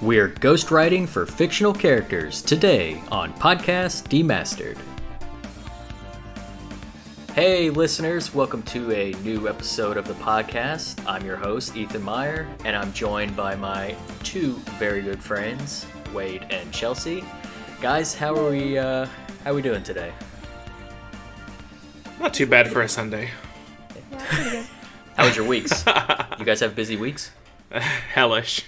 We're ghostwriting for fictional characters today on Podcast Demastered. Hey listeners, welcome to a new episode of the podcast. I'm your host, Ethan Meyer, and I'm joined by my two very good friends, Wade and Chelsea. Guys, how are we doing today? Not too bad for a Sunday. Yeah, pretty good. How was your weeks? You guys have busy weeks? Hellish.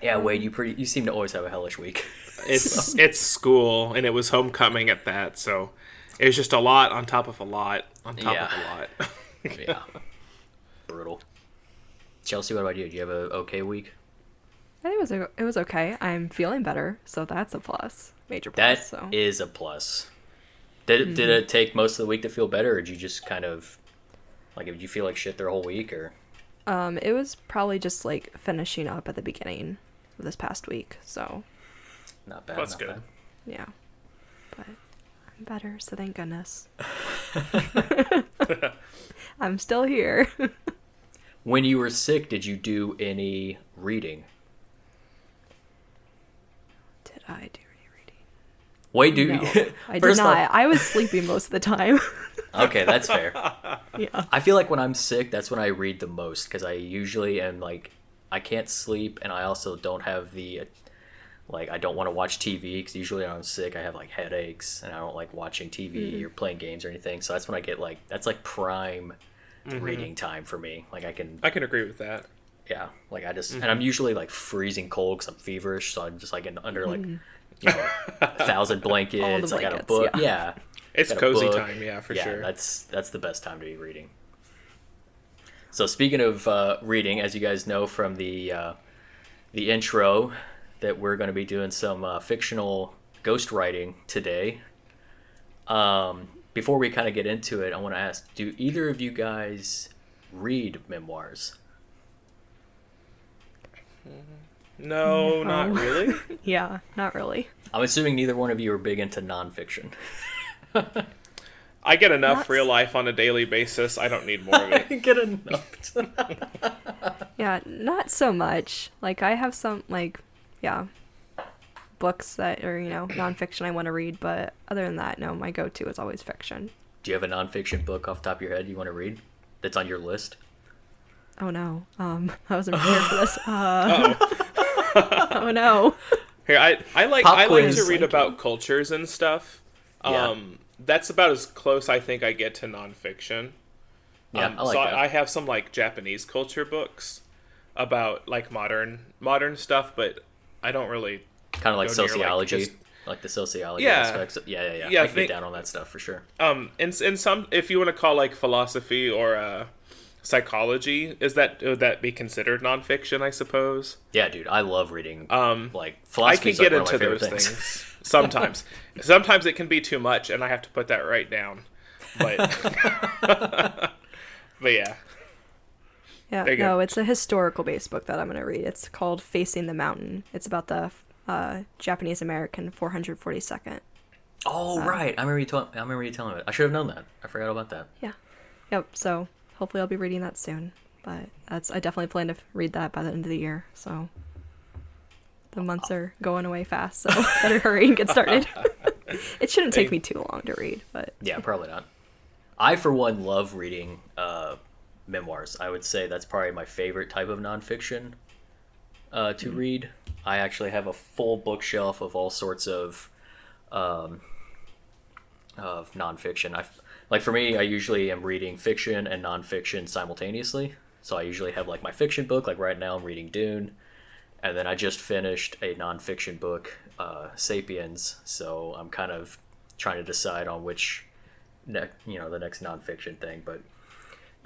Yeah, Wade, you seem to always have a hellish week. It's school, and it was homecoming at that, so it was just a lot on top of a lot on top of a lot. Yeah. Brutal. Chelsea, what about you? Do you have a okay week? I think it was okay. I'm feeling better, so that's a plus. Major That plus. is a plus. Did it take most of the week to feel better, or did you just kind of, like, did you feel like shit their whole week, or? It was probably just like finishing up at the beginning of this past week, so. Not bad. That's not good. bad. Yeah. But I'm better, so thank goodness. I'm still here. When you were sick, did you do any reading? Did I do any reading? Wait, do No, you? I did First not. off- I was sleeping most of the time. Okay, that's fair. Yeah. I feel like when I'm sick, that's when I read the most, because I usually am like, I can't sleep, and I also don't have the, like, I don't want to watch TV, because usually when I'm sick, I have, like, headaches, and I don't like watching TV or playing games or anything, so that's when I get, like, that's, like, prime reading time for me. Like, I can agree with that. yeah, like, I just, and I'm usually, like, freezing cold, because I'm feverish, so I'm just, like, under, like, you know, 1,000 blankets, I got a blankets, book, yeah. yeah. It's Got a cozy book. time, yeah, for sure. That's the best time to be reading. So speaking of reading, as you guys know from the intro, that we're going to be doing some fictional ghostwriting today. Before we kind of get into it, I want to ask, do either of you guys read memoirs? No, not really. Yeah, not really. I'm assuming neither one of you are big into nonfiction. I get enough Not- real life on a daily basis. I don't need more of it. Get enough. Yeah, not so much. Like, I have some, like, yeah, books that are, nonfiction I want to read, but other than that, no, my go-to is always fiction. Do you have a nonfiction book off the top of your head you want to read that's on your list? Oh, no. I wasn't prepared for this. Uh-oh. Oh, no. Here, I like Pop to quiz. read about cultures and stuff. Yeah. That's about as close I think I get to nonfiction. Yeah, I like so that. I have some like Japanese culture books about like modern stuff, but I don't really Kind of like go near, like, sociology, just- like the sociology Yeah. aspects. Yeah. Yeah, I can think- get down on that stuff for sure. in some, if you want to call like philosophy or psychology, would that be considered nonfiction? I suppose. Yeah, dude, I love reading. Like I philosophy can is get like one into of my those favorite things sometimes. Sometimes it can be too much, and I have to put that right down. But but yeah, Yeah, There you go. no, it's a historical-based book that I'm going to read. It's called Facing the Mountain. It's about the Japanese-American 442nd. Oh right, I remember you telling me. I should have known that. I forgot about that. Yeah. Yep, so hopefully I'll be reading that soon. But I definitely plan to read that by the end of the year, so the months are going away fast, so better hurry and get started. It shouldn't take me too long to read, but Yeah, probably not. I, for one, love reading memoirs. I would say that's probably my favorite type of nonfiction to read. I actually have a full bookshelf of all sorts of nonfiction. Like for me, I usually am reading fiction and nonfiction simultaneously. So I usually have like my fiction book. Like right now, I'm reading Dune, and then I just finished a nonfiction book, Sapiens. So I'm kind of trying to decide on which, the next nonfiction thing. But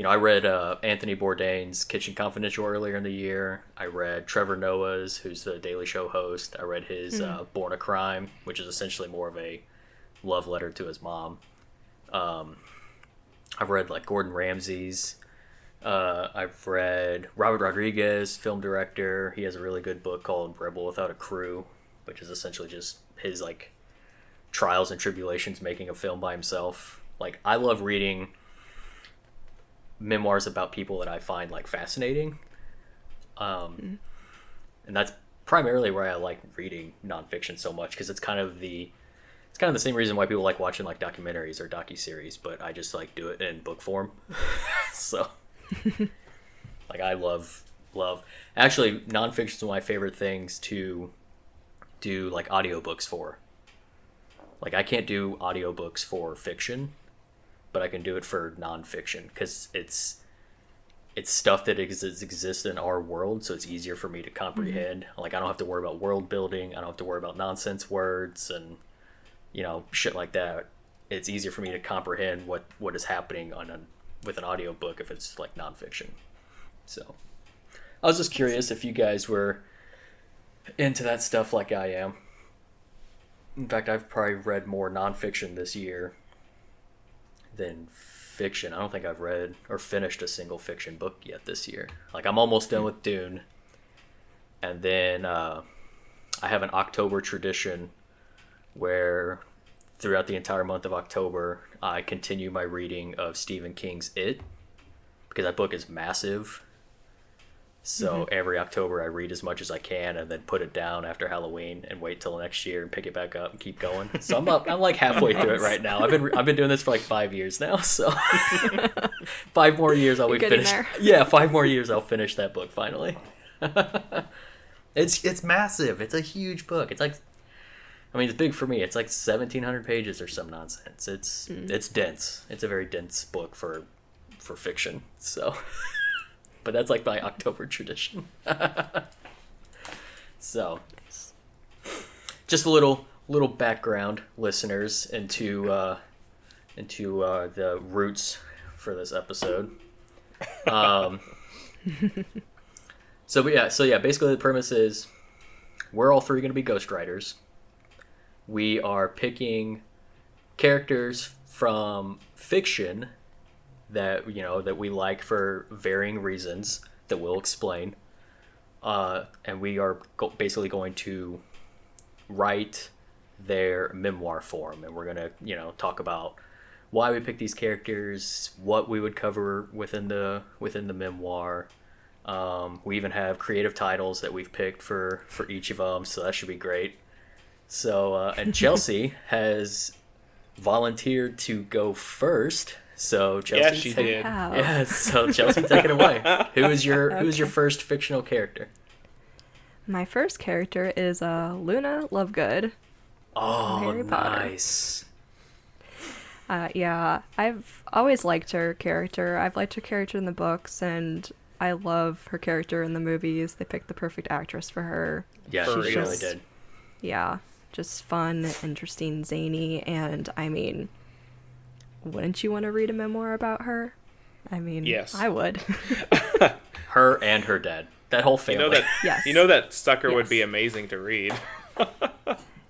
I read Anthony Bourdain's Kitchen Confidential earlier in the year. I read Trevor Noah's, who's the Daily Show host. I read his Born a Crime, which is essentially more of a love letter to his mom. I've read like Gordon Ramsay's. I've read Robert Rodriguez, film director. He has a really good book called Rebel Without a Crew, which is essentially just his like trials and tribulations making a film by himself. Like, I love reading memoirs about people that I find like fascinating. and that's primarily why I like reading nonfiction so much, because it's kind of the same reason why people like watching like documentaries or docuseries, but I just like do it in book form. So like I love actually nonfiction is one of my favorite things to do like audiobooks for. Like I can't do audiobooks for fiction, but I can do it for nonfiction because it's stuff that exists in our world, so it's easier for me to comprehend. Like I don't have to worry about world building, I don't have to worry about nonsense words and shit like that. It's easier for me to comprehend what is happening with an audiobook if it's like nonfiction. So I was just curious if you guys were into that stuff like I am. In fact, I've probably read more nonfiction this year than fiction. I don't think I've read or finished a single fiction book yet this year. Like I'm almost done with Dune, and then I have an October tradition where throughout the entire month of October I continue my reading of Stephen King's It, because that book is massive. So every October I read as much as I can and then put it down after Halloween and wait till next year and pick it back up and keep going. So I'm like halfway through it right now. I've been doing this for like 5 years now. So 5 more years I'll be finished. There. Yeah, 5 more years I'll finish that book finally. It's massive. It's a huge book. It's like, I mean, it's big for me. It's like 1,700 pages or some nonsense. It's dense. It's a very dense book for fiction. So. But that's like my October tradition. So, just a little background, listeners, into the roots for this episode. So basically the premise is we're all 3 going to be ghostwriters. We are picking characters from fiction that we like for varying reasons that we'll explain, and we are basically going to write their memoir form, and we're gonna talk about why we picked these characters, what we would cover within the memoir. We even have creative titles that we've picked for each of them, so that should be great. So and Chelsea has volunteered to go first. So Chelsea, yes, she did. Yeah, so Chelsea, take it away. Who is your first fictional character? My first character is Luna Lovegood. Oh, Harry Potter. Nice. Yeah, I've always liked her character. I've liked her character in the books, and I love her character in the movies. They picked the perfect actress for her. Yeah, she really did. Yeah, just fun, interesting, zany, and I mean, wouldn't you want to read a memoir about her? I mean, yes. I would. Her and her dad. That whole family. Yes. That sucker would be amazing to read.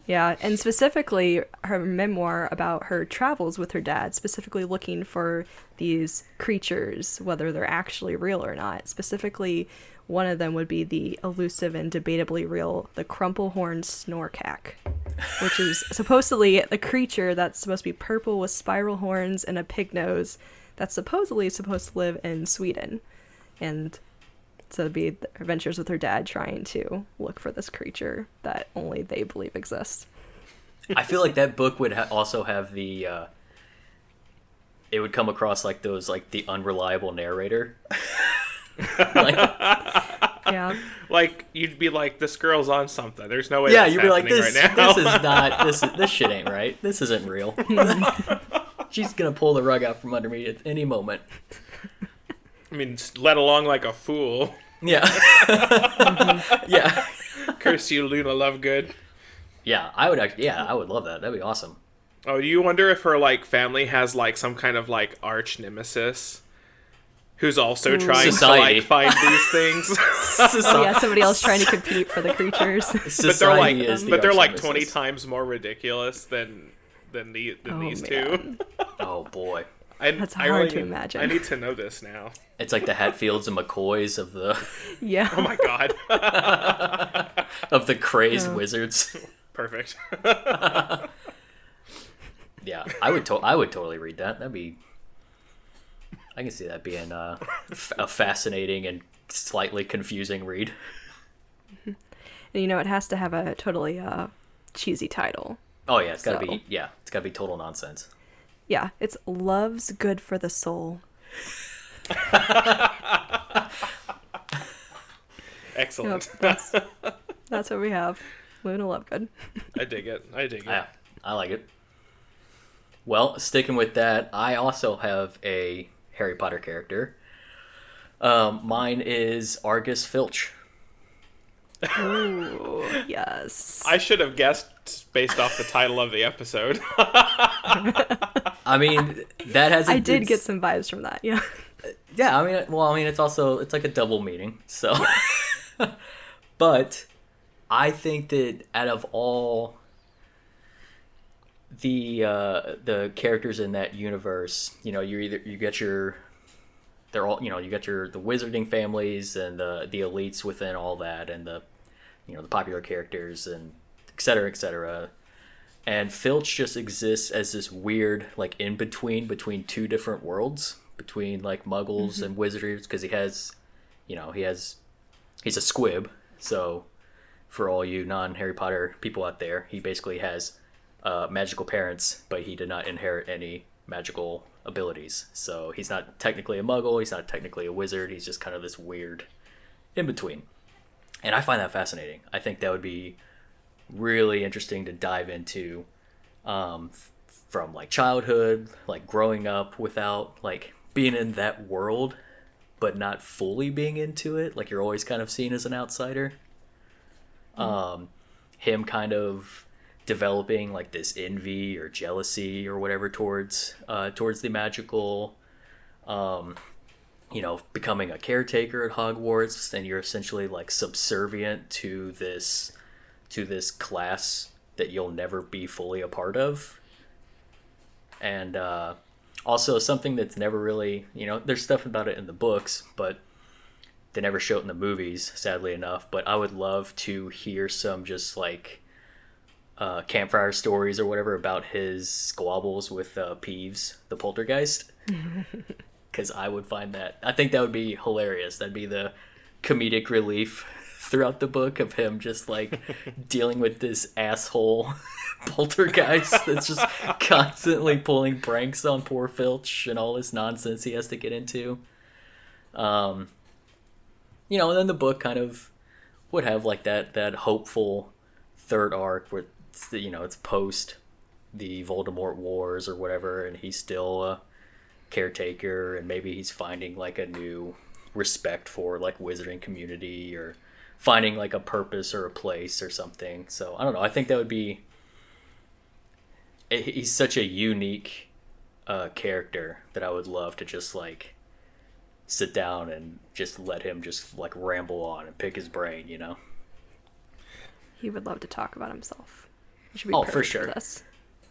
Yeah, and specifically her memoir about her travels with her dad, specifically looking for these creatures, whether they're actually real or not. Specifically, one of them would be the elusive and debatably real, the crumple-horned snorkack, which is supposedly a creature that's supposed to be purple with spiral horns and a pig nose that's supposedly supposed to live in Sweden. And so it'd be the adventures with her dad trying to look for this creature that only they believe exists. I feel like that book would also have the it would come across like those, like the unreliable narrator. Like, yeah, like you'd be like, this girl's on something. There's no way. Yeah, that's you'd be like, happening this right now. this is not this shit ain't right. This isn't real. She's gonna pull the rug out from under me at any moment. I mean, led along like a fool. Yeah. Yeah. Curse you, Luna Lovegood. Yeah, I would love that. That'd be awesome. Oh, do you wonder if her like family has like some kind of like arch nemesis who's also trying Society. to like find these things? yeah, somebody else trying to compete for the creatures. But they're like 20 times more ridiculous than these two. Oh boy. That's hard to imagine. I need to know this now. It's like the Hatfields and McCoys of the Yeah. Oh my god. of the crazed wizards. Perfect. Yeah, I would totally read that. I can see that being a fascinating and slightly confusing read. And it has to have a totally cheesy title. Oh yeah, it's gotta So- be total nonsense. Yeah, it's Love's Good for the Soul. Excellent. That's what we have. Luna Lovegood. I dig it. Yeah, I like it. Well, sticking with that, I also have a Harry Potter character. Mine is Argus Filch. Ooh, yes. I should have guessed based off the title of the episode. I mean, that has. I did get some vibes from that. Yeah. Yeah, I mean, it's like a double meaning. So, but I think that out of all the characters in that universe, you get your the wizarding families and the elites within all that, and the popular characters and et cetera, et cetera. And Filch just exists as this weird like in between two different worlds, between like muggles and wizards, because he's a squib. So for all you non-Harry Potter people out there, he basically has magical parents, but he did not inherit any magical abilities. So he's not technically a muggle, he's not technically a wizard, he's just kind of this weird in between. And I find that fascinating. I think that would be really interesting to dive into, from like childhood, like growing up without like being in that world, but not fully being into it. Like you're always kind of seen as an outsider. Him kind of developing like this envy or jealousy or whatever towards the magical, becoming a caretaker at Hogwarts, and you're essentially like subservient to this class that you'll never be fully a part of. And also something that's never really, there's stuff about it in the books, but they never show it in the movies, sadly enough. But I would love to hear some just like campfire stories or whatever about his squabbles with Peeves, the poltergeist. Because I think that would be hilarious. That'd be the comedic relief throughout the book of him just like dealing with this asshole poltergeist that's just constantly pulling pranks on poor Filch and all this nonsense he has to get into. And then the book kind of would have like that hopeful third arc where it's post the Voldemort wars or whatever, and he's still a caretaker, and maybe he's finding like a new respect for like wizarding community, or finding like a purpose or a place or something. So I don't know, I think that would be, he's such a unique character that I would love to just like sit down and just let him just like ramble on and pick his brain. He would love to talk about himself. It should be For perfect sure. for this.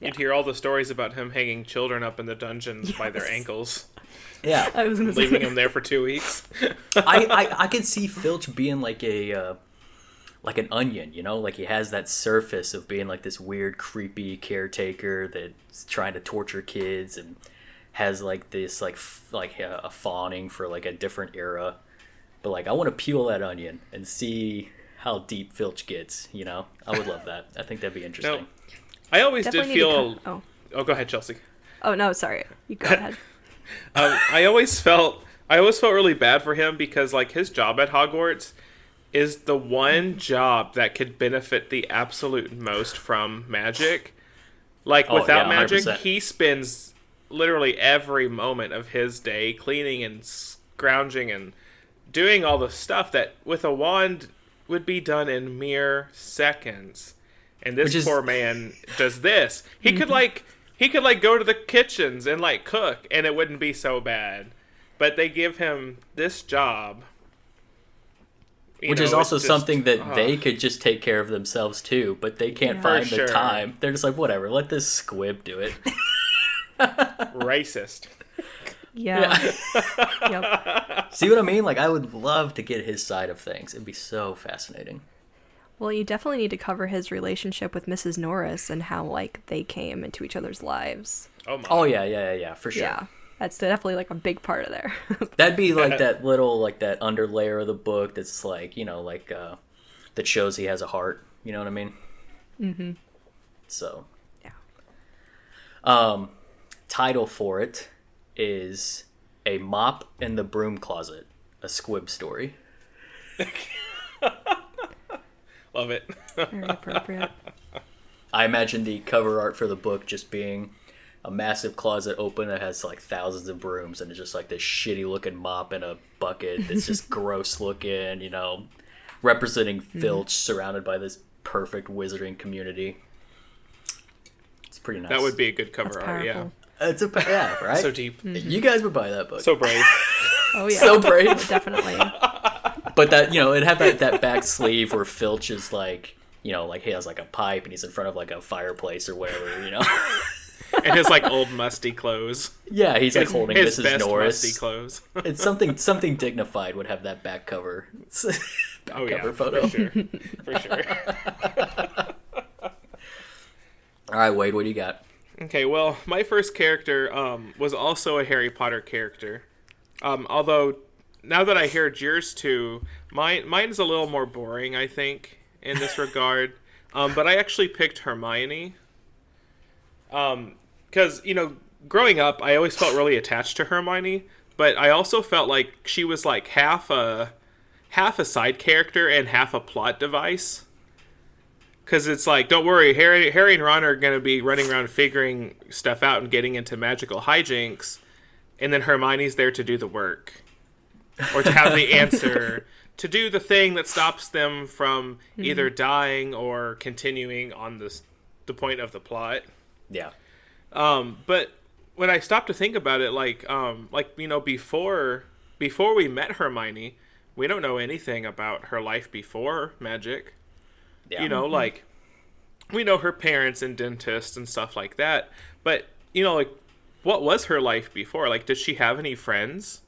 You'd hear all the stories about him hanging children up in the dungeons by their ankles, Yeah. I was gonna leaving say them there for 2 weeks. I could see Filch being like like an onion, like he has that surface of being like this weird, creepy caretaker that's trying to torture kids and has like this like a fawning for like a different era. But like I want to peel that onion and see how deep Filch gets. I would love that. I think that'd be interesting. No, I always Definitely did need to feel. Oh. Oh, go ahead, Chelsea. Oh no, sorry. You go ahead. I always felt really bad for him because like his job at Hogwarts is the one job that could benefit the absolute most from magic. Like without magic, 100%. he spends literally every moment of his day cleaning and scrounging and doing all the stuff that with a wand would be done in mere seconds. And this poor man does this. He could go to the kitchens and like cook and it wouldn't be so bad. But they give him this job. Which is also something that they could just take care of themselves too, but they can't find the time. They're just like, whatever, let this squib do it. Racist. Yeah. Yep. See what I mean? Like, I would love to get his side of things. It'd be so fascinating. Well, you definitely need to cover his relationship with Mrs. Norris and how like they came into each other's lives. Oh my. Oh yeah, for sure. Yeah. That's definitely like a big part of there. That'd be like that little like that underlayer of the book that's like, that shows he has a heart. You know what I mean? Mm-hmm. So, Yeah. Title for it is A Mop in the Broom Closet, a Squib story. Love it. Very appropriate. I imagine the cover art for the book just being a massive closet open that has like thousands of brooms, and it's just like this shitty looking mop in a bucket that's just gross looking, you know, representing Filch surrounded by this perfect wizarding community. It's pretty nice. That would be a good cover That's art, yeah. powerful. Yeah, right? So deep. You guys would buy that book. So brave. Oh yeah. So brave. Definitely. But that, you know, it had that back sleeve where Filch is like, you know, like he has like a pipe and he's in front of like a fireplace or whatever, you know. And his like old musty clothes. Yeah, he's like holding his Mrs. best Norris. musty clothes. It's something dignified would have that back cover. Back cover photo. For sure. For sure. All right, Wade, what do you got? Okay, well, my first character was also a Harry Potter character. Although, now that I heard yours too, mine's a little more boring, I think, in this regard. But I actually picked Hermione. Because, you know, growing up, I always felt really attached to Hermione, but I also felt like she was like half a side character and half a plot device. Because it's like, don't worry, Harry and Ron are going to be running around figuring stuff out and getting into magical hijinks, and then Hermione's there to do the work. Or to have the answer, to do the thing that stops them from either dying or continuing on the point of the plot. Yeah. But when I stopped to think about it, like you know, before we met Hermione, we don't know anything about her life before magic. Yeah. You know, like, we know her parents and dentists and stuff like that. But, you know, like, what was her life before? Like, did she have any friends?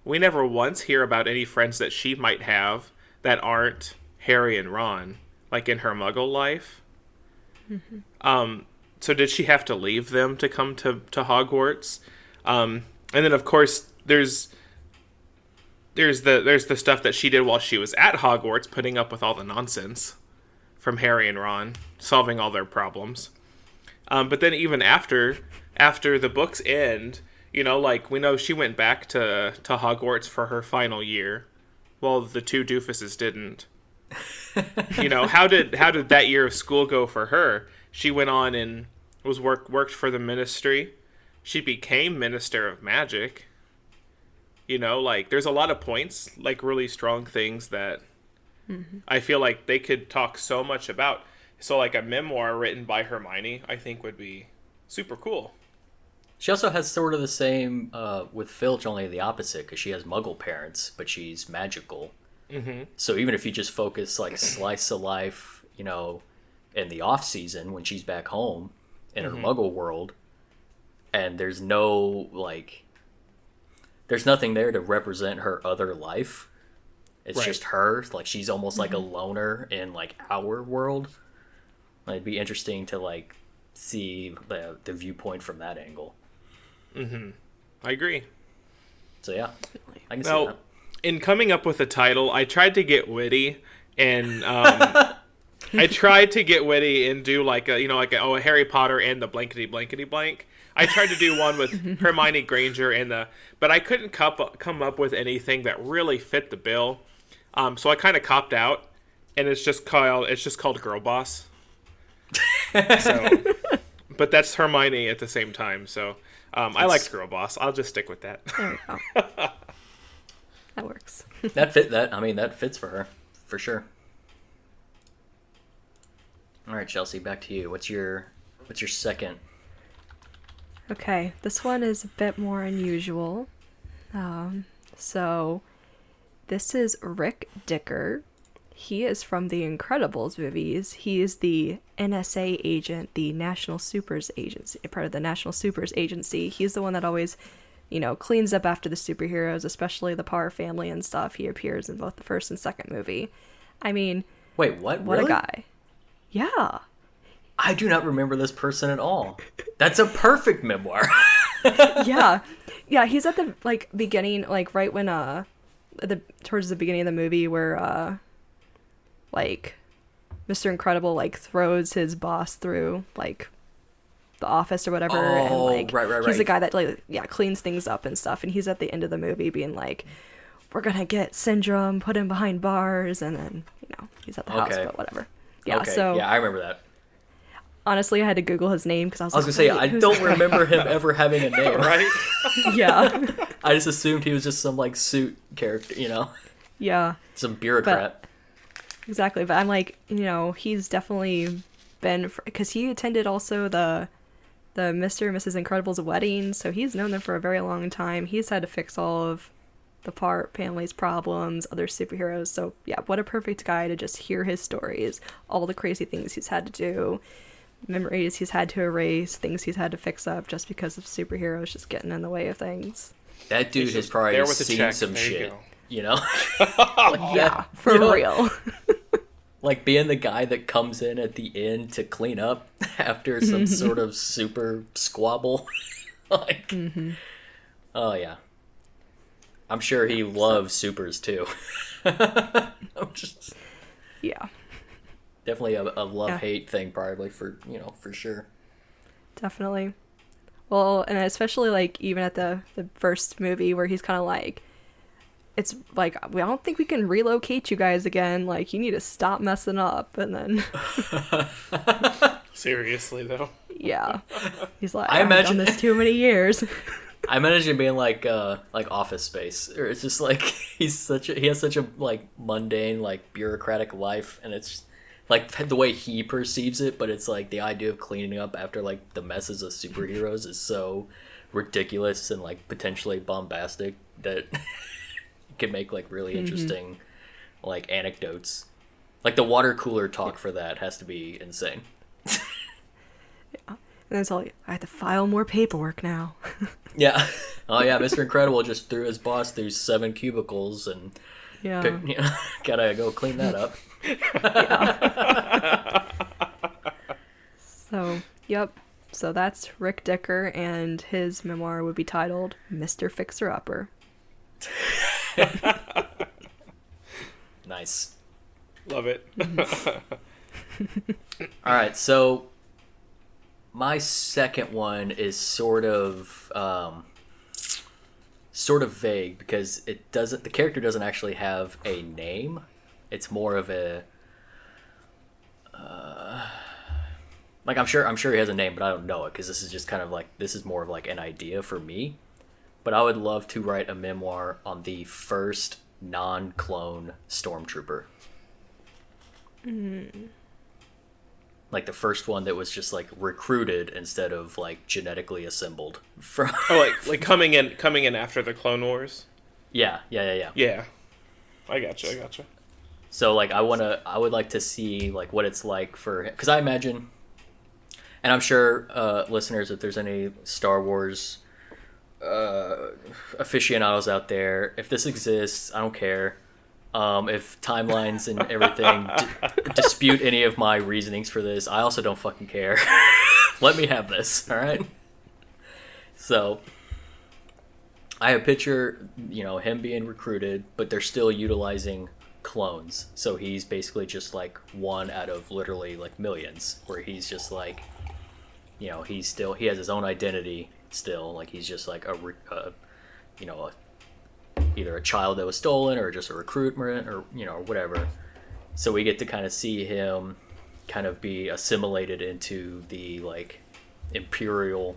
We never once hear about any friends that she might have that aren't Harry and Ron, like in her Muggle life. So did she have to leave them to come to Hogwarts? And then, of course, there's the stuff that she did while she was at Hogwarts, putting up with all the nonsense from Harry and Ron, solving all their problems. But then even after the books end, you know, like, we know she went back to Hogwarts for her final year, while the two doofuses didn't. You know, how did that year of school go for her? She went on and worked for the ministry. She became Minister of Magic. You know, like, there's a lot of points, like, really strong things that I feel like they could talk so much about. So, like, a memoir written by Hermione, I think, would be super cool. She also has sort of the same with Filch, only the opposite, because she has Muggle parents, but she's magical. Mm-hmm. So even if you just focus, like, slice of life, you know, in the off season when she's back home in her Muggle world, and there's no, like, there's nothing there to represent her other life. It's Right. just her. Like, she's almost like a loner in, like, our world. Like, it'd be interesting to, like, see the viewpoint from that angle. I agree. So yeah, I can see Now, that. in coming up with a title, I tried to get witty, and I tried to get witty and do like a Harry Potter and the blankety blankety blank. I tried to do one with Hermione Granger and but I couldn't come up with anything that really fit the bill. So I kind of copped out, and it's just called Girl Boss. So, but that's Hermione at the same time. So I liked Girl Boss. I'll just stick with that. There we go. That works. That fits for her, for sure. All right, Chelsea, back to you. What's your second? Okay, this one is a bit more unusual. So this is Rick Dicker. He is from the Incredibles movies. He is the NSA agent, the National Supers Agency, part of the National Supers Agency. He's the one that always, you know, cleans up after the superheroes, especially the Parr family and stuff. He appears in both the first and second movie. I mean, Wait, what? what Really? a guy. Yeah. I do not remember this person at all. That's a perfect memoir. Yeah. Yeah, he's at the, like, beginning, like, right when, towards the beginning of the movie where, like Mr. Incredible like throws his boss through like the office or whatever, and like right. he's the guy that like cleans things up and stuff, and he's at the end of the movie being like, we're gonna get Syndrome, put him behind bars, and then he's at the house, but whatever. So I remember that. Honestly, I had to Google his name because I was gonna say I don't remember him ever having a name. Right? Yeah. I just assumed he was just some like suit character, Yeah. some bureaucrat. Exactly, but I'm like, he's definitely been, because he attended also the Mr. and Mrs. Incredible's wedding, so he's known them for a very long time. He's had to fix all of the family's problems, other superheroes, so yeah, what a perfect guy to just hear his stories, all the crazy things he's had to do, memories he's had to erase, things he's had to fix up just because of superheroes just getting in the way of things. That dude has probably seen some shit, Yeah, for real. Like being the guy that comes in at the end to clean up after some sort of super squabble. Oh yeah. I'm sure he loves supers too. Yeah. Definitely a love-hate thing probably for sure. Definitely. Well, and especially like even at the first movie where he's kind of like, it's like, I don't think we can relocate you guys again. Like, you need to stop messing up. And then... Seriously, though? Yeah. He's like, I imagine done this too many years. I imagine it being like Office Space. Or it's just like, he has such a, like, mundane, like, bureaucratic life. And it's, like, the way he perceives it. But it's, like, the idea of cleaning up after, like, the messes of superheroes is so ridiculous and, like, potentially bombastic that... can make like really interesting like anecdotes. Like the water cooler talk for that has to be insane. Yeah. And then it's all like, I have to file more paperwork now. Yeah. Oh yeah, Mr. Incredible just threw his boss through 7 cubicles and gotta go clean that up. Yeah. So, yep. So that's Rick Dicker, and his memoir would be titled Mr. Fixer-Upper. Nice. Love it. All right, so my second one is sort of vague because the character doesn't actually have a name. It's more of a like I'm sure he has a name, but I don't know it because this is just kind of like, this is more of like an idea for me. But I would love to write a memoir on the first non-clone stormtrooper. Like the first one that was just like recruited instead of like genetically assembled from. Oh, like coming in after the Clone Wars. Yeah. Yeah, I gotcha. So like I would like to see like what it's like for, because I imagine, and I'm sure listeners, if there's any Star Wars aficionados out there, if this exists, I don't care. If timelines and everything dispute any of my reasonings for this, I also don't fucking care. Let me have this, all right? So I have a picture, him being recruited, but they're still utilizing clones. So he's basically just like one out of literally like millions, where he's just like, he has his own identity still, like he's just like either a child that was stolen or just a recruitment or whatever. So we get to kind of see him kind of be assimilated into the like imperial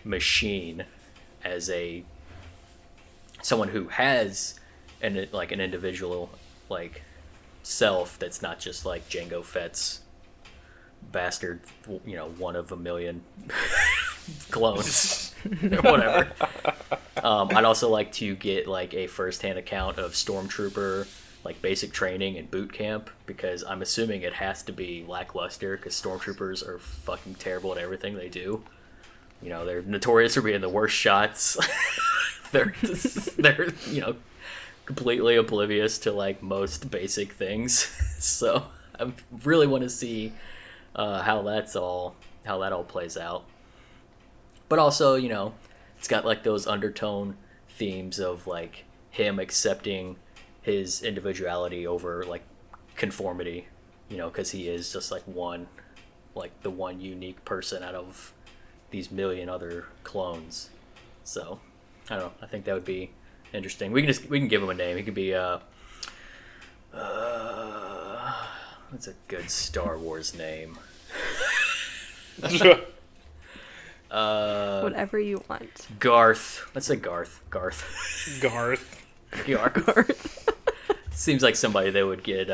machine as someone who has an individual like self that's not just like Jango Fett's bastard, one of a million clones or whatever. I'd also like to get like a first-hand account of Stormtrooper like basic training and boot camp, because I'm assuming it has to be lackluster because Stormtroopers are fucking terrible at everything they do. They're notorious for being the worst shots. they're completely oblivious to like most basic things. So I really want to see how that all plays out. But also, it's got like those undertone themes of like him accepting his individuality over like conformity, because he is just like the one unique person out of these million other clones. So I don't know. I think that would be interesting. We can give him a name. He could be what's a good Star Wars name? Whatever you want. Garth. Let's say Garth. Garth. Garth. Seems like somebody that would get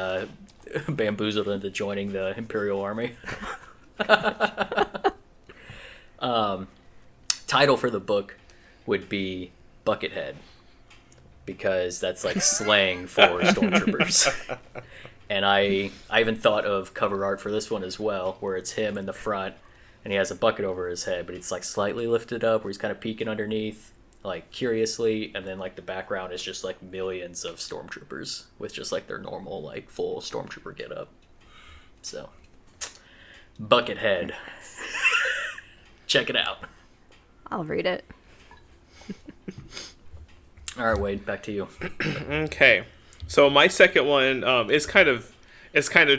bamboozled into joining the Imperial Army. Title for the book would be Buckethead, because that's like slang for stormtroopers. And I even thought of cover art for this one as well, where it's him in the front and he has a bucket over his head, but it's like slightly lifted up where he's kind of peeking underneath, like curiously, and then like the background is just like millions of stormtroopers with just like their normal like full stormtrooper getup. So Buckethead. Check it out. I'll read it. All right, Wade, back to you. Okay, so my second one is kind of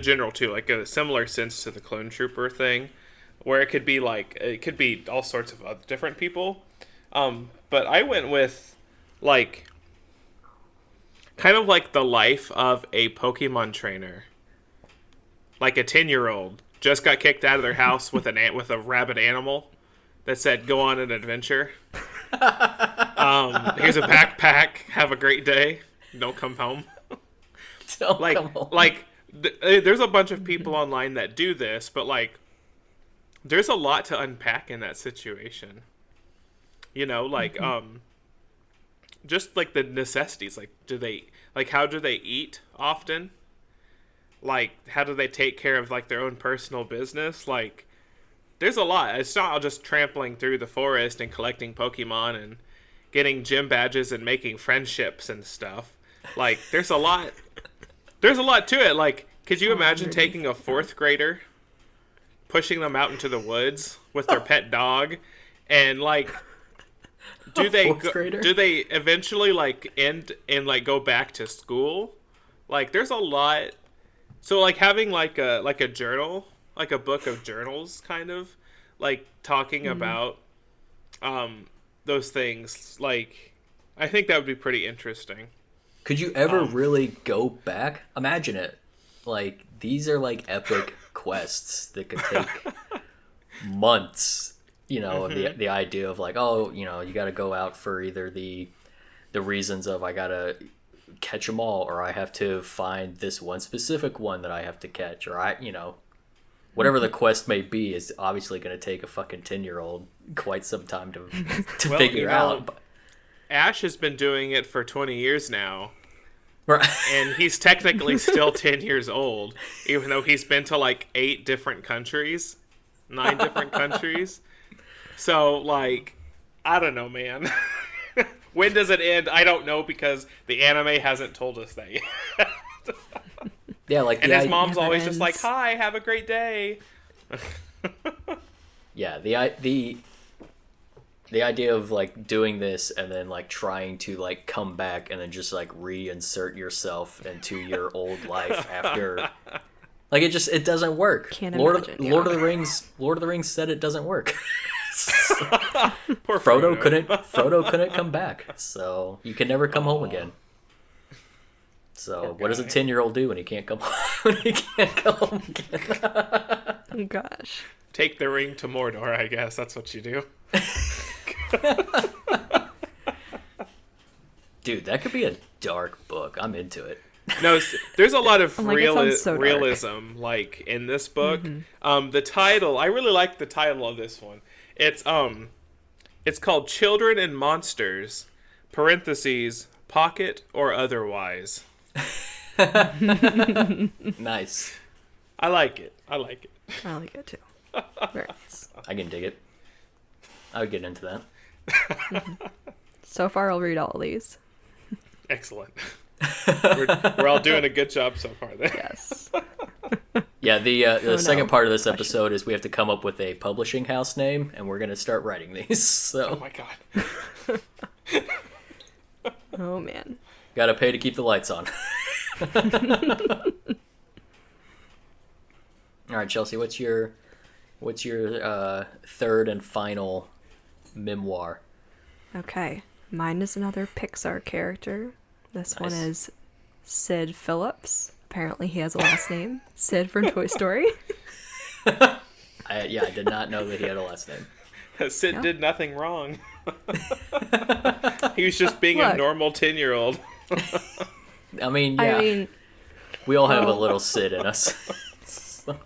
general too, like a similar sense to the clone trooper thing, where it could be all sorts of other different people, but I went with like kind of like the life of a Pokemon trainer, like a 10-year-old just got kicked out of their house with a rabid animal that said, "Go on an adventure. Here's a backpack. Have a great day. Don't come home." Come home. There's a bunch of people online that do this, but like, there's a lot to unpack in that situation. Just like the necessities. Like, how do they eat often? Like, how do they take care of like their own personal business? Like, there's a lot. It's not all just trampling through the forest and collecting Pokemon and getting gym badges and making friendships and stuff. Like, there's a lot to it. Like, could you imagine taking a 4th grader, pushing them out into the woods with their pet dog, and like, do they eventually like end and like go back to school? Like, there's a lot. So like having like a journal, like a book of journals, kind of like talking about those things. Like, I think that would be pretty interesting. Could you ever really go back? Imagine it. Like, these are like epic quests that could take months. The idea of like, you got to go out for either the reasons of I got to catch them all, or I have to find this one specific one that I have to catch, or whatever the quest may be is obviously going to take a fucking 10-year-old quite some time to figure out. Ash has been doing it for 20 years now. Right. And he's technically still 10 years old, even though he's been to like 9 different countries. So, like, I don't know, man. When does it end? I don't know, because the anime hasn't told us that yet. Yeah, like, and his mom's always just like, "Hi, have a great day." Yeah, the idea of like doing this and then like trying to like come back and then just like reinsert yourself into your old life after, like, it doesn't work. Can't Lord imagine, of the Rings said it doesn't work. Poor Frodo couldn't come back, so you can never come home again. So what does a 10-year-old do when he can't come home? Again? Oh gosh. Take the ring to Mordor, I guess. That's what you do. Dude, that could be a dark book. I'm into it. No, there's a lot of so realism, like, in this book. The title, I really like the title of this one. It's called Children and Monsters, parentheses, pocket or otherwise. Nice. I like it. I like it too. Very nice. I can dig it. I would get into that. So far, I'll read all of these. Excellent. We're all doing a good job so far then. Yes. Yeah, the second part of this episode is we have to come up with a publishing house name, and we're going to start writing these. So. Oh my god. Oh man. Gotta pay to keep the lights on. All right, Chelsea, what's your third and final memoir? Okay, mine is another Pixar character. This one Nice. is Sid Phillips. Apparently, he has a last name, Sid from Toy Story. I did not know that he had a last name. Sid Yeah. did nothing wrong. He was just being a Look. normal 10-year-old. I mean, yeah, I mean, we all have a well- little Sid in us.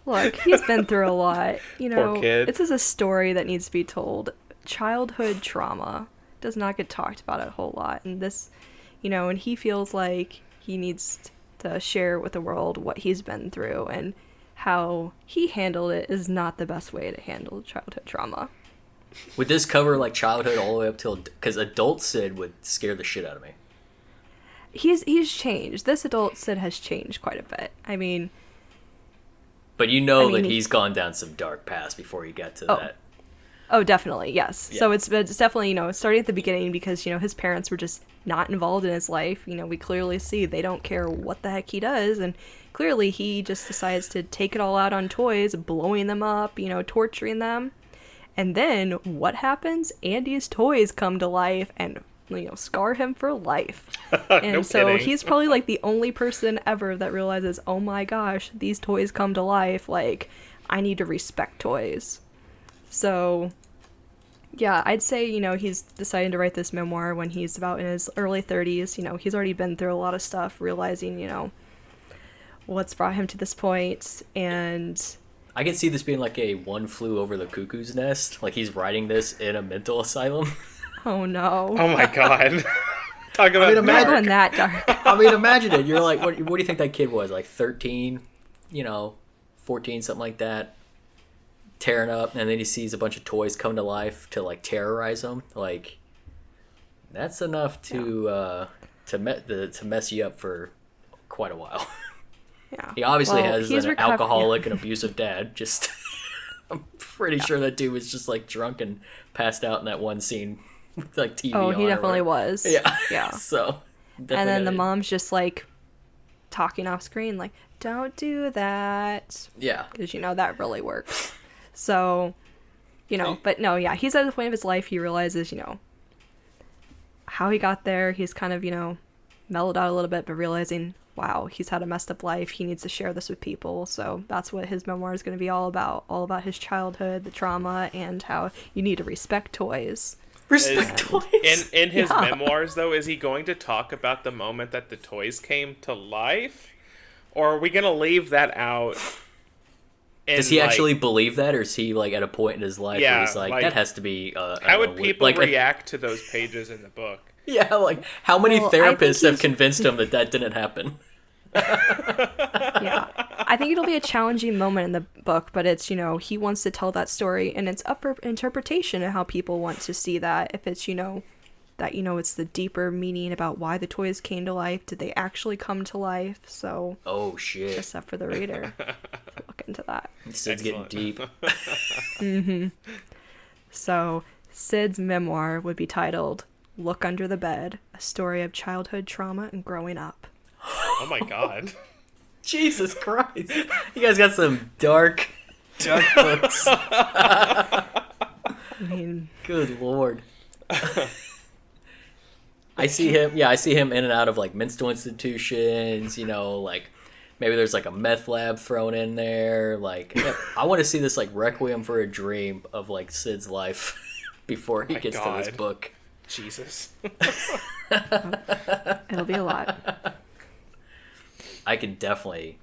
look, he's been through a lot. You know, Poor kid. this is a story that needs to be told. Childhood trauma does not get talked about a whole lot, and this, and he feels like he needs to share with the world what he's been through, and how he handled it is not the best way to handle childhood trauma. Would this cover like childhood all the way up till? Because adult Sid would scare the shit out of me. He's changed. This adult Sid has changed quite a bit. I mean, But you know I mean, that he's gone down some dark paths before you get to Oh. that. oh, definitely, yes. Yeah. So it's definitely, starting at the beginning because, his parents were just not involved in his life. We clearly see they don't care what the heck he does. And clearly he just decides to take it all out on toys, blowing them up, torturing them. And then what happens? Andy's toys come to life and, scar him for life. And No so kidding. he's probably like the only person ever that realizes, oh my gosh, these toys come to life. Like, I need to respect toys. So, yeah, I'd say, he's deciding to write this memoir when he's about in his early 30s. He's already been through a lot of stuff, realizing, what's brought him to this point. And I can see this being like a One Flew Over the Cuckoo's Nest. Like he's writing this in a mental asylum. oh no. Oh my god. Talk about mean, Not imagine- going that dark. I mean, imagine it. You're like, what do you think that kid was? Like 13, 14, something like that. Tearing up, and then he sees a bunch of toys come to life to like terrorize him. Like, that's enough to mess you up for quite a while. Yeah. He obviously Well, has he's an recovered- alcoholic and abusive dad. Just, I'm pretty sure that dude was just like drunk and passed out in that one scene with like TV. Oh, on he or definitely whatever. was. Yeah, Yeah. So, And then definitely the gotta- mom's just like talking off screen, like, don't do that. Yeah, Because, that really works. So, but no, yeah, he's at the point of his life, he realizes, how he got there. He's kind of, mellowed out a little bit, but realizing, wow, he's had a messed up life. He needs to share this with people. So that's what his memoir is going to be all about his childhood, the trauma, and how you need to respect toys. respect toys. in his Yeah. memoirs, though, is he going to talk about the moment that the toys came to life? Or are we going to leave that out? And, Does he like, actually believe that, or is he like at a point in his life Yeah, where he's like, like, that has to be? How would people like, react to those pages in the book? Yeah, like how many Well, I think therapists have he's- convinced him that that didn't happen? Yeah. I think it'll be a challenging moment in the book, but it's, he wants to tell that story, and it's up for interpretation of how people want to see that. If it's, that, it's the deeper meaning about why the toys came to life. Did they actually come to life? So, Oh shit! just up for the reader to look into that. Sid's getting Excellent. deep. So, Sid's memoir would be titled Look Under the Bed, A Story of Childhood Trauma and Growing Up. Oh my god. Jesus Christ! You guys got some dark books. I mean, Good lord. I see him. Yeah, I see him in and out of like mental institutions. Like maybe there's like a meth lab thrown in there. Like I want to see this like requiem for a dream of like Sid's life before he My gets to this God. book. Jesus. it'll be a lot. I can definitely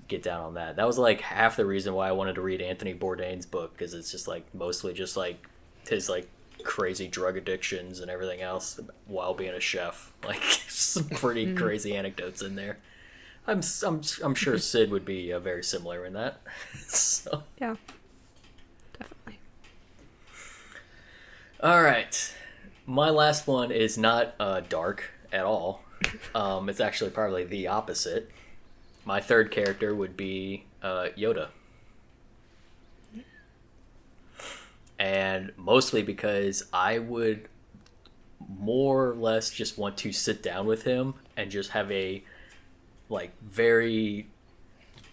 get down on that. That was like half the reason why I wanted to read Anthony Bourdain's book, because it's just like mostly just like his like crazy drug addictions and everything else while being a chef. Like some pretty crazy anecdotes in there. I'm sure Sid would be very similar in that. So Yeah. Definitely. all right, my last one is not dark at all. It's actually probably the opposite. My third character would be Yoda. And mostly because I would more or less just want to sit down with him and just have a like very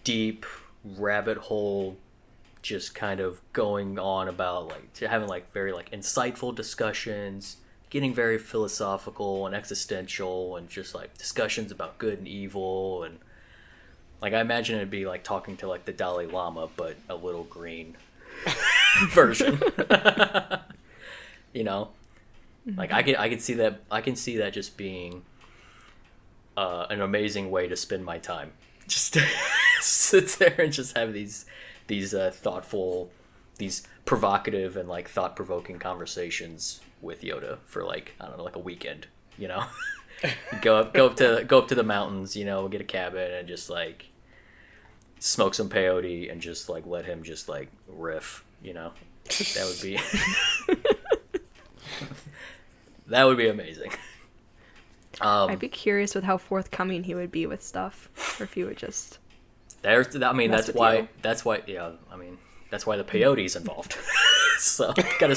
deep rabbit hole, just kind of going on about like having like very like insightful discussions, getting very philosophical and existential, and just like discussions about good and evil, and like I imagine it'd be like talking to like the Dalai Lama, but a little green version. You know, like I can see that just being an amazing way to spend my time. Just sit there and just have these thoughtful, these provocative and like thought-provoking conversations with Yoda for like, I don't know, like a weekend, you know. go up to the mountains, you know, get a cabin and just like smoke some peyote and just like let him just like riff, you know. That would be that would be amazing. I'd be curious with how forthcoming he would be with stuff, or if he would just. That's why. Yeah. I mean, that's why the peyote's involved. So gotta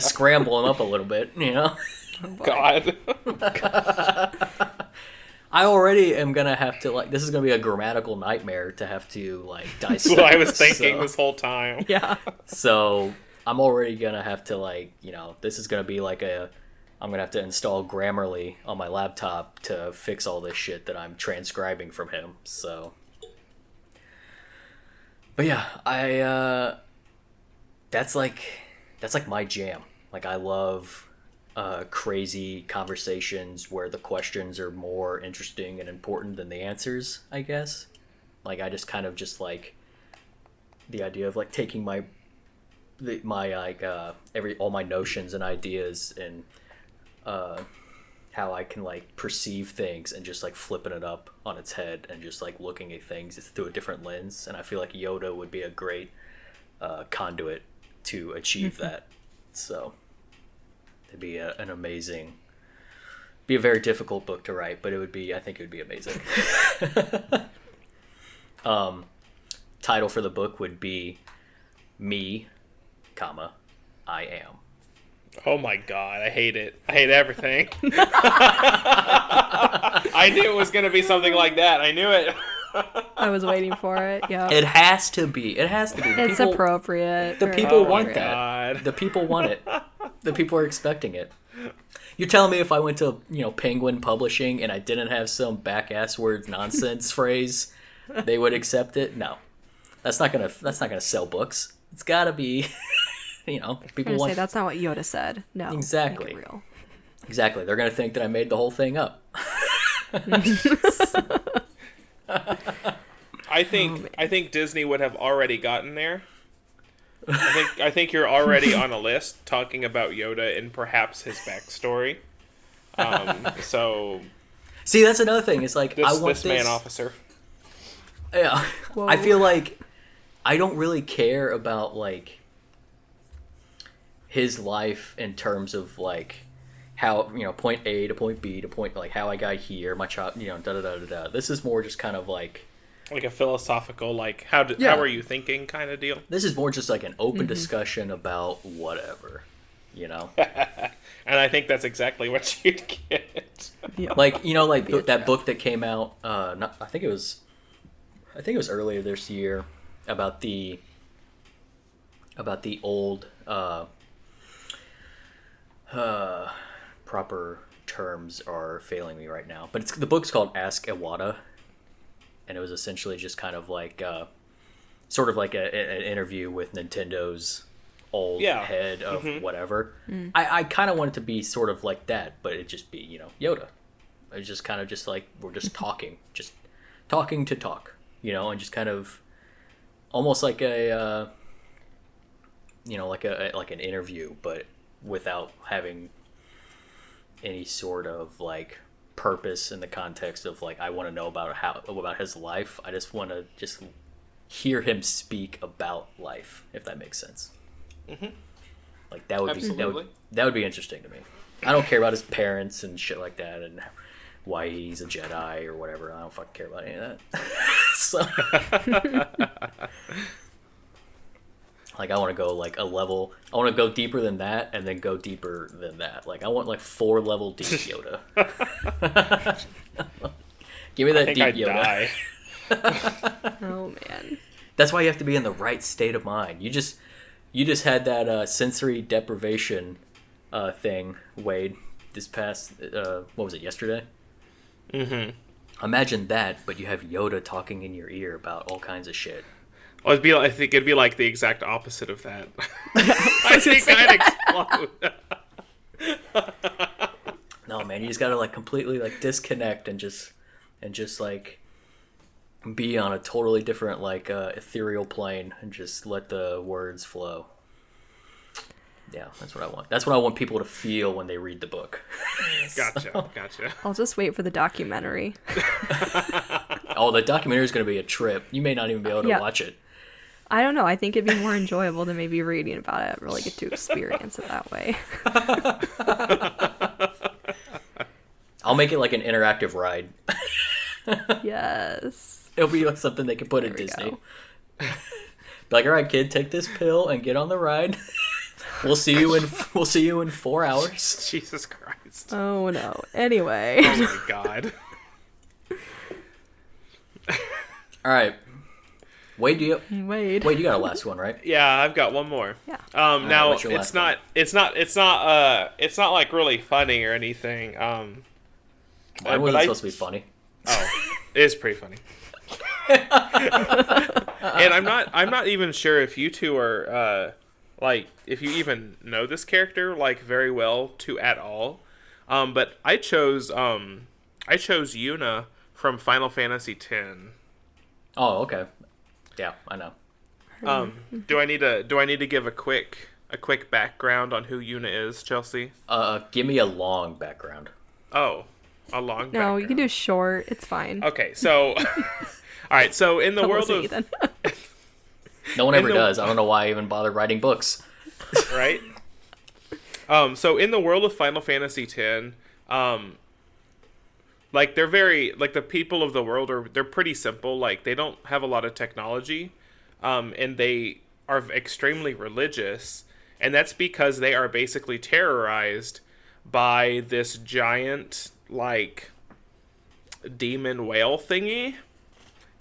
scramble him up a little bit, you know. God. I already am gonna have to like. This is gonna be a grammatical nightmare to have to like dissect. That's what I was thinking this whole time. Yeah. So I'm already gonna have to like, you know, this is gonna be like I'm gonna have to install Grammarly on my laptop to fix all this shit that I'm transcribing from him. So, but yeah, that's like my jam. Like I love crazy conversations where the questions are more interesting and important than the answers, I guess. Like I just kind of just like the idea of like taking my like all my notions and ideas and how I can like perceive things and just like flipping it up on its head and just like looking at things through a different lens. And I feel like Yoda would be a great conduit to achieve that. So it'd be an amazing, be a very difficult book to write, but I think it would be amazing. Title for the book would be Me, comma, I Am. Oh my god, I hate it. I hate everything. I knew it was going to be something like that. I knew it. I was waiting for it. Yeah. It has to be. It's appropriate. The people Oh want my that. God. The people want it. The people are expecting it. You're telling me if I went to, you know, Penguin Publishing and I didn't have some back-ass words nonsense phrase, they would accept it? No. That's not gonna sell books. It's gotta be you know, people want. Say that's not what Yoda said. No, exactly. Make it real. Exactly. They're gonna think that I made the whole thing up. I think Disney would have already gotten there. I think you're already on a list talking about Yoda and perhaps his backstory. So see, that's another thing. It's like I want this man officer. Yeah, Whoa. I feel like I don't really care about like his life in terms of like how, you know, point A to point B to point, like how I got here, my child, you know, da da da da da. This is more just kind of like a philosophical, like how are you thinking kind of deal. This is more just like an open discussion about whatever, you know. And I think that's exactly what you'd get. Yeah. Like, you know, like that book that came out. I think it was earlier this year about the old. Proper terms are failing me right now, but the book's called Ask Iwata, and it was essentially just kind of like sort of like an interview with Nintendo's old head of whatever. I kind of want it to be sort of like that, but it just be, you know, Yoda. It's just kind of just like we're just talking to talk, you know, and just kind of almost like a you know, like an interview, but without having any sort of like purpose in the context of like I want to know about his life. I just want to just hear him speak about life, if that makes sense. Like that would be interesting to me. I don't care about his parents and shit like that and why he's a Jedi or whatever. I don't fucking care about any of that. So like I want to go like a level. I want to go deeper than that, and then go deeper than that. Like I want like 4 level deep Yoda. Give me that deep Yoda. Die. Oh man. That's why you have to be in the right state of mind. You just had that sensory deprivation thing, Wade. This past what was it, yesterday? Mm-hmm. Imagine that, but you have Yoda talking in your ear about all kinds of shit. Well, I think it'd be like the exact opposite of that. I think I'd explode. No, man, you just gotta like completely like disconnect and just like be on a totally different like ethereal plane and just let the words flow. Yeah, that's what I want. That's what I want people to feel when they read the book. Gotcha. I'll just wait for the documentary. Oh, the documentary is going to be a trip. You may not even be able to watch it. I don't know. I think it'd be more enjoyable than maybe reading about it. I really get to experience it that way. I'll make it like an interactive ride. Yes. It'll be like something they can put in Disney. Be like, all right, kid, take this pill and get on the ride. We'll see you in 4 hours. Jesus Christ. Oh no. Anyway. Oh my God. All right. Wade, you got a last one, right? Yeah, I've got one more. Yeah. Now what's your last one? it's not like really funny or anything. Mine wasn't supposed to be funny. Oh, it is pretty funny. And I'm not even sure if you two are like if you even know this character like very well at all. But I chose Yuna from Final Fantasy X. Oh, okay. Yeah, I know. Do I need to give a quick background on who Yuna is, Chelsea? Give me a long background. Oh, a long background. No, you can do short. It's fine. Okay, so all right, so in the Don't world listen, of Ethan. No one ever does. I don't know why I even bother writing books. right? So in the world of Final Fantasy X, like they're very like the people of the world they're pretty simple. Like they don't have a lot of technology, and they are extremely religious, and that's because they are basically terrorized by this giant like demon whale thingy,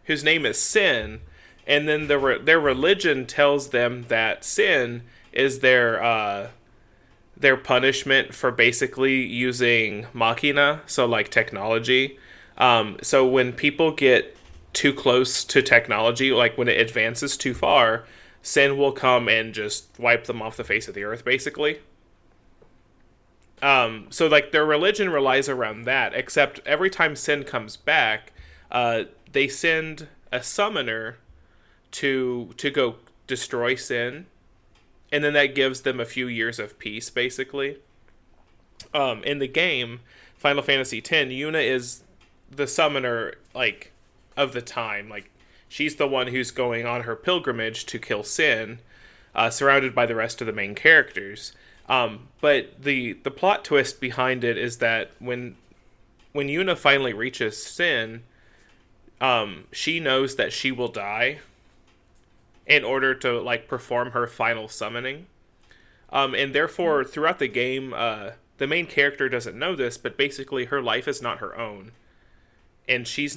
whose name is Sin, and then their religion tells them that Sin is their punishment for basically using machina, so like technology. So when people get too close to technology, like when it advances too far, Sin will come and just wipe them off the face of the earth, basically. So like their religion relies around that, except every time Sin comes back, they send a summoner to go destroy Sin. And then that gives them a few years of peace, basically. In the game, Final Fantasy X, Yuna is the summoner, like, of the time. Like, she's the one who's going on her pilgrimage to kill Sin, surrounded by the rest of the main characters. But the plot twist behind it is that when Yuna finally reaches Sin, she knows that she will die in order to like perform her final summoning, and therefore throughout the game, the main character doesn't know this, but basically her life is not her own, and she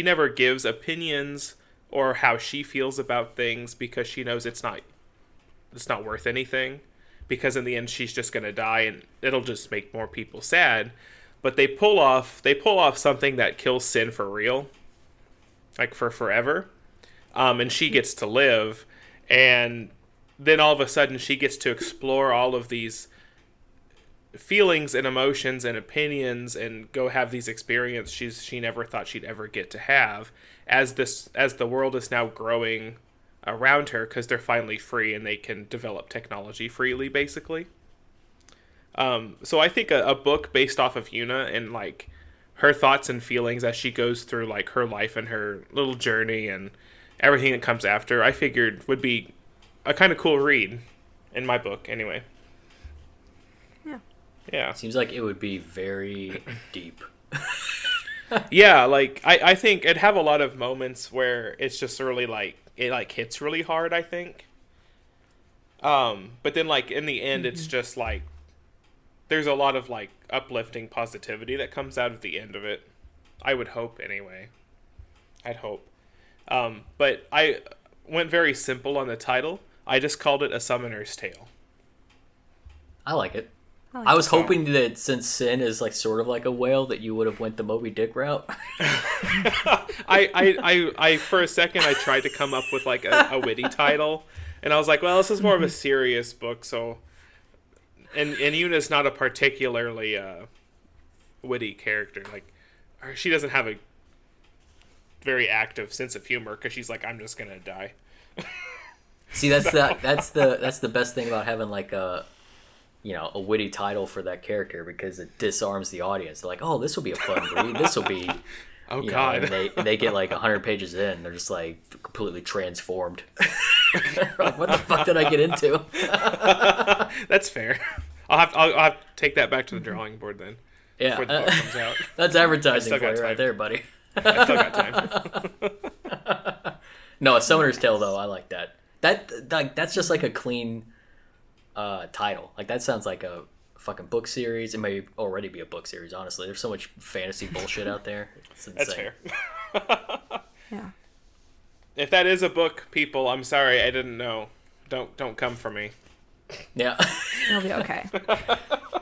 never gives opinions or how she feels about things because she knows it's not worth anything, because in the end she's just gonna die and it'll just make more people sad. But they pull off something that kills Sin for real, like for forever. And she gets to live, and then all of a sudden she gets to explore all of these feelings and emotions and opinions and go have these experiences she never thought she'd ever get to have as the world is now growing around her, because they're finally free and they can develop technology freely, basically. So I think a book based off of Yuna and like her thoughts and feelings as she goes through like her life and her little journey and everything that comes after, I figured would be a kind of cool read in my book anyway. Yeah. Seems like it would be very deep. Yeah, like I think it'd have a lot of moments where it's just really like it like hits really hard, I think. But then like in the end it's just like there's a lot of like uplifting positivity that comes out at the end of it. I would hope anyway. I'd hope. But I went very simple on the title. I just called it A Summoner's Tale. I like it. like I was it. hoping that since Sin is like sort of like a whale, that you would have went the Moby Dick route. I for a second I tried to come up with like a witty title, and I was like, well, this is more of a serious book, so. And Yuna's not a particularly witty character. Like, she doesn't have a very active sense of humor because she's like, I'm just gonna die. See, that's the best thing about having like a witty title for that character, because it disarms the audience. They're like, oh, this will be a fun read. This will be. Oh God! And they get like 100 pages in, they're just like completely transformed. Like, what the fuck did I get into? That's fair. I'll have to take that back to the drawing board then. Yeah, before the book comes out. That's advertising for you time. right there, buddy. I still got time. No, A Summoner's Tale though, I like that. That's just like a clean title. Like that sounds like a fucking book series. It may already be a book series, honestly. There's so much fantasy bullshit out there. It's insane. That's fair. Yeah. If that is a book, people, I'm sorry, I didn't know. Don't come for me. Yeah. It'll be okay.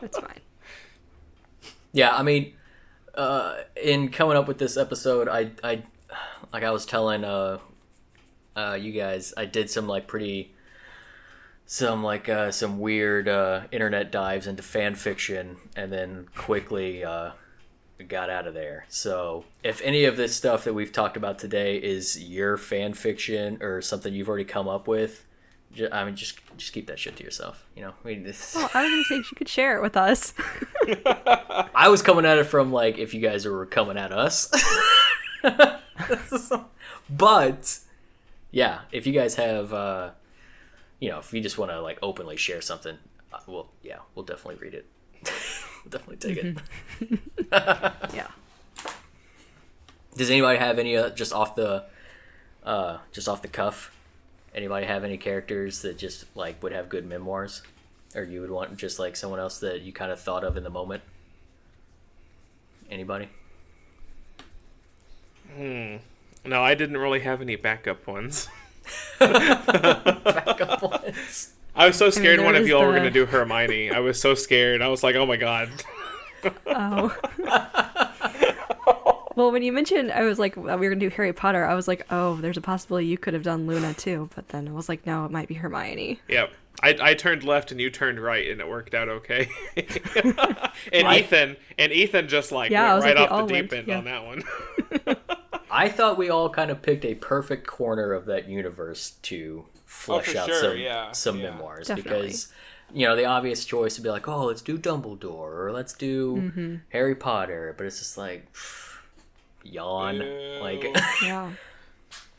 It's fine. Yeah, I mean, in coming up with this episode, I like I was telling you guys, I did some like some weird internet dives into fan fiction, and then quickly got out of there. So if any of this stuff that we've talked about today is your fan fiction or something you've already come up with, just keep that shit to yourself. You know, I mean, Well, I was gonna say you could share it with us. I was coming at it from like if you guys were coming at us. But yeah, if you guys have if you just want to like openly share something, we'll definitely read it. We'll definitely take it. Yeah. Does anybody have any just off the cuff? Anybody have any characters that just like would have good memoirs, or you would want just like someone else that you kind of thought of in the moment? Anybody? No, I didn't really have any backup ones. Backup ones. I was so scared one of y'all were the- going to do Hermione. I was so scared. I was like, oh my God. Oh. Well, when you mentioned, I was like, we were gonna do Harry Potter. I was like, oh, there's a possibility you could have done Luna too. But then I was like, no, it might be Hermione. Yep. I turned left and you turned right, and it worked out okay. and Right. Ethan just like Yeah, I went was right like, we off all the deep went, end yeah. on that one. I thought we all kind of picked a perfect corner of that universe to flesh for out sure, some yeah. memoirs. Definitely. Because the obvious choice would be like, oh, let's do Dumbledore or let's do Harry Potter, but it's just like yawn. Ew. Like Yeah.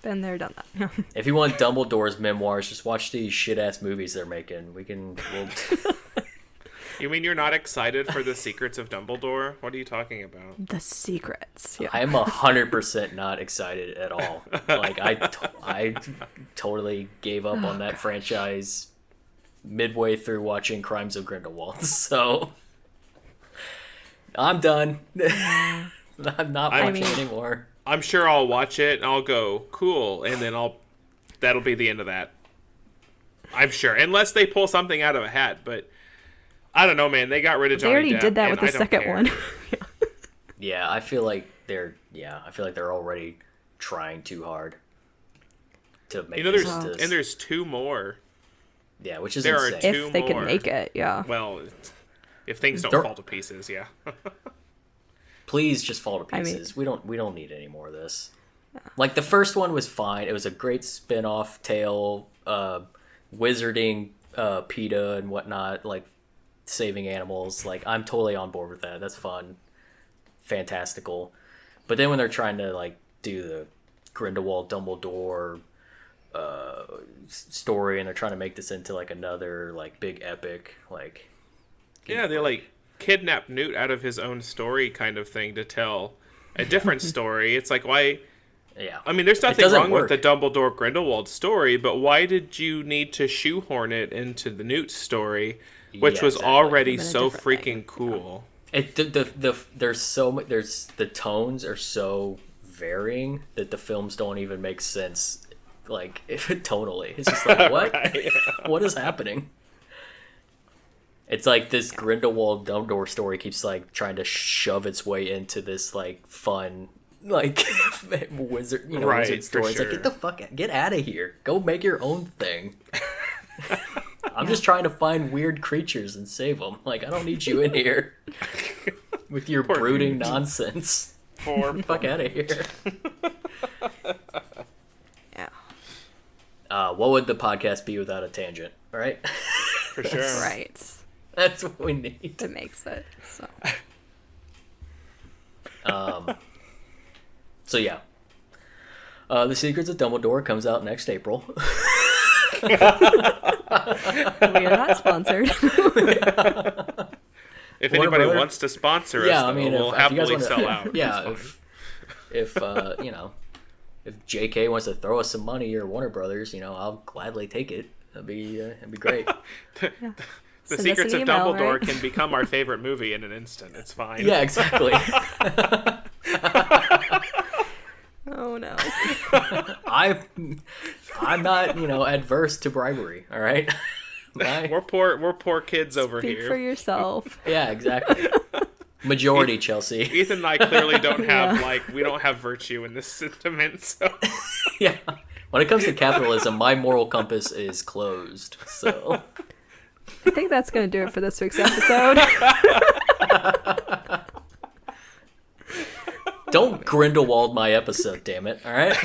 Been there, done that. if you want Dumbledore's memoirs, just watch these shit ass movies they're making. We'll You mean you're not excited for the secrets of Dumbledore? What are you talking about? The secrets. Yeah. I am 100% not excited at all. Like I totally gave up on that franchise midway through watching Crimes of Grindelwald. So I'm done. I'm not watching anymore. I'm sure I'll watch it and I'll go, cool, and then that'll be the end of that. I'm sure. Unless they pull something out of a hat, but I don't know, man. They got rid of They Johnny already Depp, did that and with the I don't second care. one. Yeah, I feel like they're already trying too hard to make this into there's two more. yeah, which is there are insane. two If they more. can make it, yeah. Well, if things don't There- fall to pieces, yeah. Please just fall to I mean- pieces. We don't need any more of this. Like the first one was fine. It was a great spin-off tale, wizarding PETA and whatnot, like saving animals. Like I'm totally on board with that. That's fun. Fantastical. But then when they're trying to like do the Grindelwald Dumbledore story and they're trying to make this into like another like big epic, like Yeah, they like kidnapped Newt out of his own story kind of thing to tell a different story. It's like, why? yeah. I mean, there's It nothing doesn't wrong work. with the Dumbledore Grindelwald story, but why did you need to shoehorn it into the Newt story, which Yeah, was exactly. already Could've been a so different freaking thing. cool? The tones are so varying that the films don't even make sense. Like, totally. It's just like, what? Right. What is happening? It's like this Grindelwald Dumbledore story keeps like trying to shove its way into this like fun like wizard, Right, wizard story. for It's like, sure. get out of here. Go make your own thing. I'm just trying to find weird creatures and save them. Like, I don't need you in here with your Poor brooding dude. nonsense. Poor Fuck out of here. Yeah. What would the podcast be without a tangent? Right? for sure. Right. That's what we need. It makes it. So. So yeah. The Secrets of Dumbledore comes out next April. We are not sponsored. If Warner anybody Brother- wants to sponsor us, Yeah, though, I mean, we'll if you guys happily wanna, sell out. Yeah, It's if if JK wants to throw us some money or Warner Brothers, I'll gladly take it. It'd be great. The Send us Secrets an of email, Dumbledore right? can become our favorite movie in an instant. It's fine. Yeah, exactly. Oh no. I'm not adverse to bribery. All right. We're poor kids over Speak here. for yourself. Yeah, exactly. Majority Chelsea. Ethan and I clearly don't have Yeah. we don't have virtue in this sentiment. So Yeah. When it comes to capitalism, my moral compass is closed. So I think that's going to do it for this week's episode. don't Grindelwald my episode, damn it. All right.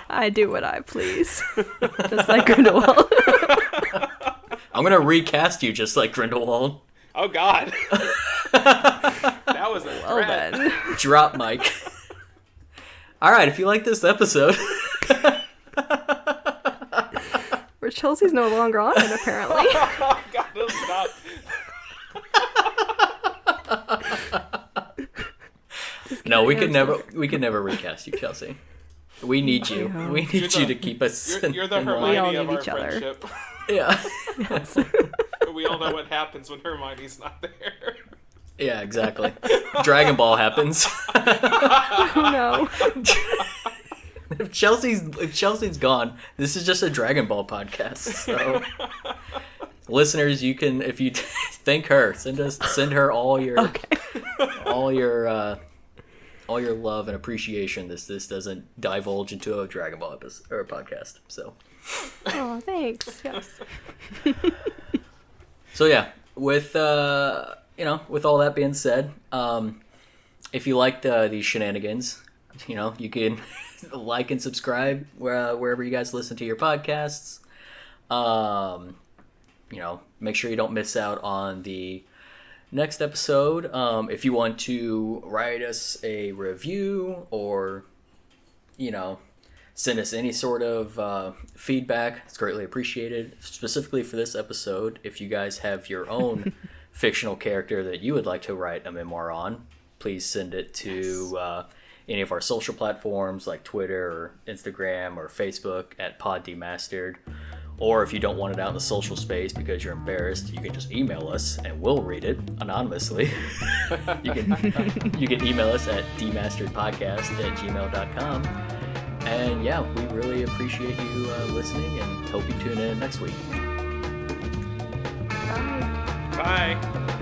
I do what I please. Just like Grindelwald. I'm gonna recast you just like Grindelwald. oh god, that was a Well threat. then. Drop mic. All right. If you like this episode, Where Chelsea's no longer on it, apparently. Oh god, it'll stop. no, we could kidding, never recast you, Chelsea. We need you. Yeah. We need You're you the- to keep us. You're the in line. We all Hermione of need our each other. friendship. Yeah. We all know what happens when Hermione's not there. Yeah. Exactly. Dragon Ball happens. Oh no. If Chelsea's gone, this is just a Dragon Ball podcast. So, listeners, you can, if you thank her, send her all your all your love and appreciation. This doesn't divulge into a Dragon Ball episode or a podcast. So Oh, thanks. Yes. so yeah, with with all that being said, if you liked these shenanigans, you can like and subscribe wherever you guys listen to your podcasts. Make sure you don't miss out on the next episode. If you want to write us a review or, send us any sort of feedback, it's greatly appreciated. Specifically for this episode, if you guys have your own fictional character that you would like to write a memoir on, please send it to any of our social platforms like Twitter or Instagram or Facebook at Pod Demastered. Or if you don't want it out in the social space because you're embarrassed, you can just email us and we'll read it anonymously. you can email us at demasteredpodcast@gmail.com. And yeah, we really appreciate you listening and hope you tune in next week. Bye. Bye.